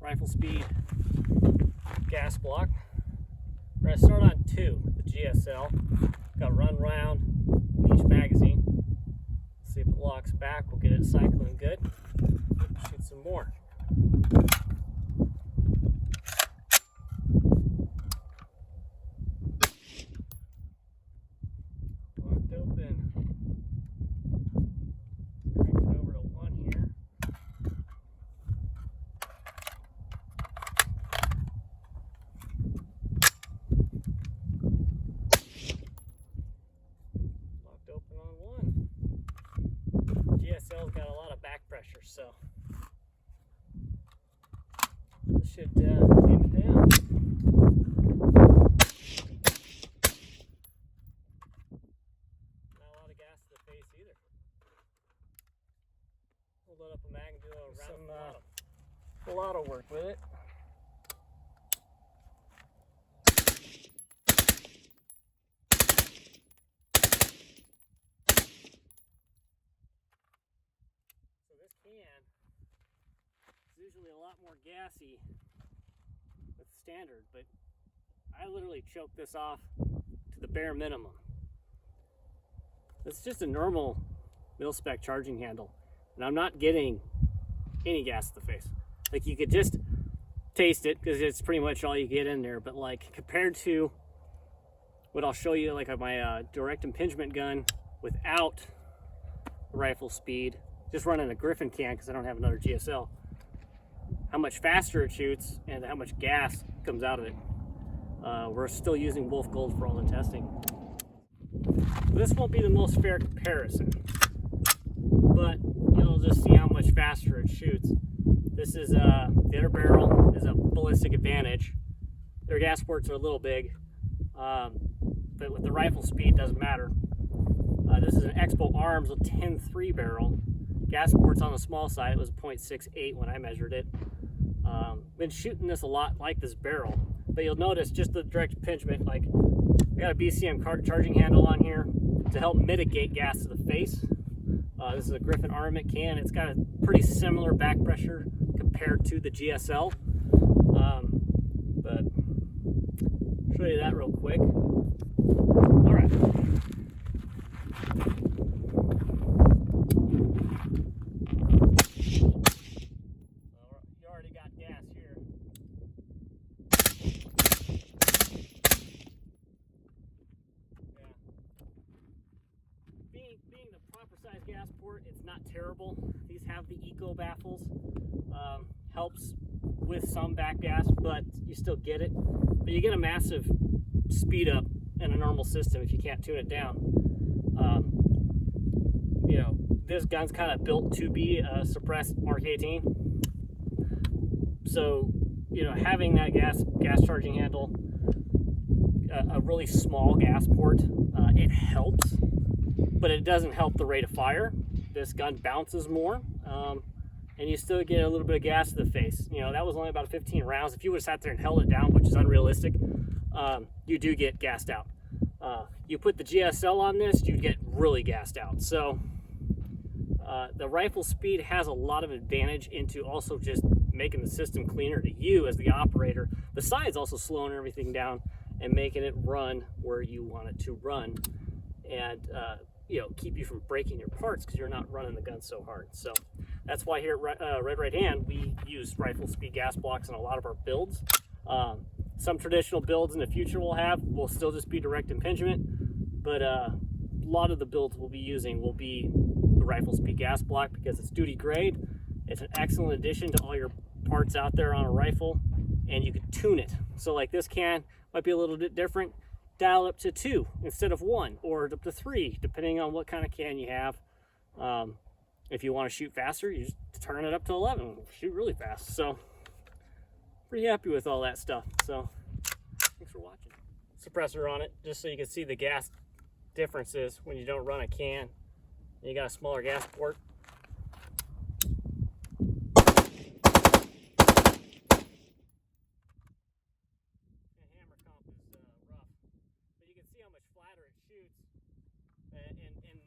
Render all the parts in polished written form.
Riflespeed gas block. We're going to start on 2 with the GSL. Got to run round each magazine. See if it locks back. We'll get it cycling good. Shoot some more. Locked open. Crank it over to 1 here. Locked open on 1. GSL's got a lot of back pressure, so this should tame it down. Not a lot of gas to the face either. We'll load up a mag and do a lot of work with it. So this can is usually a lot more gassy with standard, but I literally choked this off to the bare minimum. It's just a normal mil-spec charging handle, and I'm not getting any gas to the face. Like, you could just taste it because it's pretty much all you get in there, but like compared to what I'll show you, like on my direct impingement gun without rifle speed, just running a Griffin can because I don't have another GSL, how much faster it shoots and how much gas comes out of it. We're still using Wolf Gold for all the testing. This won't be the most fair comparison, but you'll just see how much faster it shoots. This is the inner barrel is a ballistic advantage. Their gas ports are a little big, but with the rifle speed doesn't matter. This is an Expo Arms with 10.3 barrel. Gas ports on the small side, it was 0.68 when I measured it. Been shooting this a lot like this barrel, but you'll notice just the direct impingement, like I got a BCM charging handle on here to help mitigate gas to the face. This is a Griffin Armament can. It's got a pretty similar back pressure compared to the GSL, but I'll show you that real quick. All right. You already got gas here. Being the proper size gas port, it's not terrible. These have the eco baffles. Helps with some back gas, but you still get it. But you get a massive speed up in a normal system if you can't tune it down. You know, this gun's kind of built to be a suppressed Mark 18. So, you know, having that gas charging handle, a really small gas port, it helps, but it doesn't help the rate of fire. This gun bounces more, and you still get a little bit of gas to the face. You know, that was only about 15 rounds. If you would have sat there and held it down, which is unrealistic, you do get gassed out. You put the GSL on this, you get really gassed out. So the rifle speed has a lot of advantage into also just making the system cleaner to you as the operator, besides also slowing everything down and making it run where you want it to run, and you know, keep you from breaking your parts because you're not running the gun so hard. So that's why here at Red Right Hand we use Riflespeed gas blocks in a lot of our builds. Some traditional builds in the future will still just be direct impingement, but a lot of the builds we'll be using will be the Riflespeed gas block because it's duty grade. It's an excellent addition to all your parts out there on a rifle, and you can tune it. So like this can might be a little bit different. Dial up to 2 instead of 1, or up to 3, depending on what kind of can you have. If you want to shoot faster, you just turn it up to 11, shoot really fast. So pretty happy with all that stuff. So thanks for watching. Suppressor on it, just so you can see the gas differences when you don't run a can. You got a smaller gas port. Flatter it shoots, and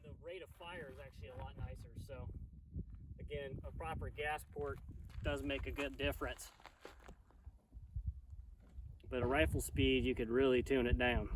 the rate of fire is actually a lot nicer. So again, a proper gas port does make a good difference. But a Riflespeed, you could really tune it down.